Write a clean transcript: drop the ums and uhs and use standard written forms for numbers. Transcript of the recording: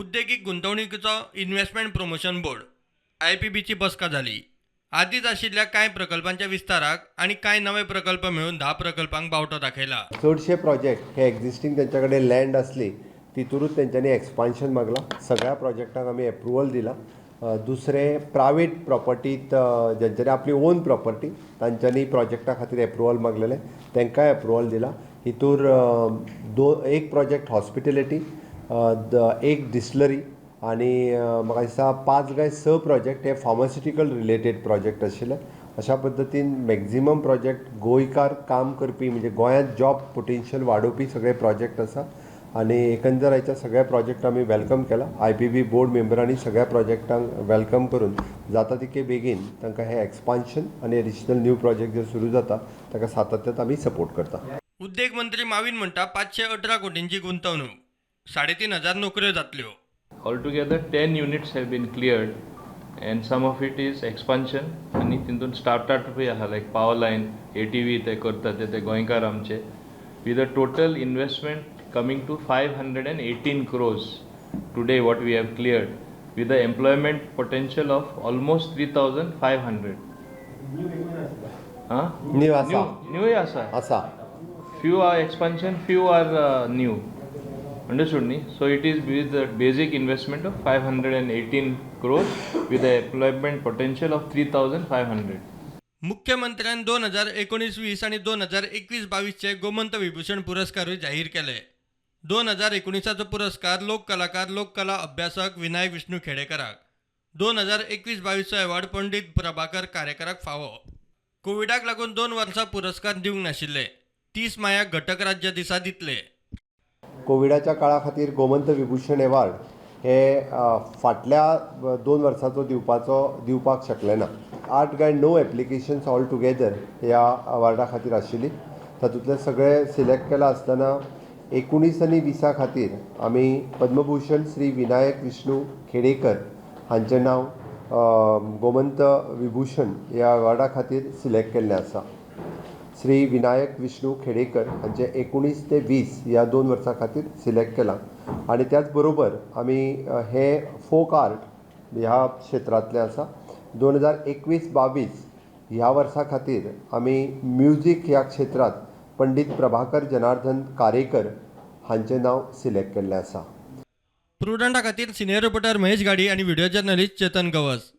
उद्योगिक गुंतवणुकीचो investment promotion board IPBची बसका झाली। आधीच आशिल्ल्या कांय प्रकल्पांच्या विस्ताराक आणि कांय नवे प्रकल्प मिळून 10 प्रकल्पांक बावटो दाखयला। चडशे प्रोजेक्ट हे एक्झिस्टिंग तेंच्या कडेन लँड असली तितूरूच तेंच्यांनी एक्सपान्शन मागला। सगळ्या प्रोजेक्टांक आमी एप्रुवल दिला। दुसरे प्रायवेट प्रॉपर्टीत जेंच्यांनी आपली ओन प्रॉपर्टी तांच्यांनी प्रोजेक्टा खातीर एप्रुवल मागलेले, तांकांय एप्रुवल दिला। हितूर एक प्रोजेक्ट हॉस्पिटॅलिटी, एक डिस्टिलरी आणि म्हाका दिसता 5 काय 6 प्रोजेक्ट हे फार्मास्युटिकल रिलेटेड प्रोजेक्ट आशिल्ले। अशा पद्दतीन मॅक्झिमम प्रोजेक्ट गोंयकार काम करपी म्हणजे गोंयांत जॉब पोटेन्शियल वाडोवपी सगळे प्रोजेक्ट आसा आणि एकंदर हाच्या सगळ्या प्रोजेक्ट आमी वेलकम केला। IPB बोर्ड मेंबरांनी सगळ्या प्रोजेक्टांक वेलकम करून जाता तितके बेगीन तांकां हे एक्सपान्शन आणि एडिशनल न्यू प्रोजेक्ट जे सुरू जाता ताका सातत्यान आमी सपोर्ट करता। उद्योग मंत्री माविन म्हणटा 518 कोटींची गुंतवणूक, 3500 नोकऱ्यो जातल्यो। Altogether 10 units have been cleared and some of it is expansion आणि तितून स्टार्टअप बी आहा like power line ATV ते करता ते गोंयकार आमचे with a total investment coming to 518 crores today what we have cleared with the employment potential of almost 3500 new asa few are expansion few are new. Understood me? So it is with the basic investment of 518 crores with the employment potential of 3500. मुख्यमंत्र्यान 2019-20 आणि 2021-22 चे गोमंत विभूषण पुरस्कार जाहीर केले। 2019 पुरस्कार लोक कलाकार लोक कला अभ्यासक विनायक विष्णू खेडेकराक, 2021-22 अवॉर्ड पंडित प्रभाकर कारेकराक फावो। कोविडाक लागून 2 वर्सां पुरस्कार दिवंक नाशिल्ले, 30 मायाक घटक राज्य दिसा दितले। कोविडाच्या काळा खातीर गोमंत विभूषण अवॉर्ड हे फाटल्या 2 वर्सांचो दिवपाक शकले ना। 8 काय 9 एप्लिकेशन्स ऑल टुगेदर ह्या अवॉर्डा खातीर आशिल्ली। तातूंतले सगळे सिलेक्ट केला आसतना 19 आनी 20 खातीर आमी पद्मभूषण श्री विनायक विष्णू खेडेकर हांचें नांव गोमंत विभूषण ह्या अवॉर्डा खातीर सिलेक्ट केल्लें आसा। श्री विनायक विष्णू खेडेकर हांचे 19 ते 20 ह्या 2 वर्सां खातीर सिलेक्ट केलां आणि त्याच बरोबर आमी हे फोक आर्ट ह्या क्षेत्रांतले आसा। 2021-22 ह्या वर्सा खातीर आमी म्युझिक ह्या क्षेत्रांत पंडित प्रभाकर जनार्दन कारेकर हांचें नांव सिलेक्ट केल्लें आसा। प्रुडंटा खातीर सिनियर रिपोर्टर महेश गाडी आणि व्हिडिओ जर्नलिस्ट चेतन गवस।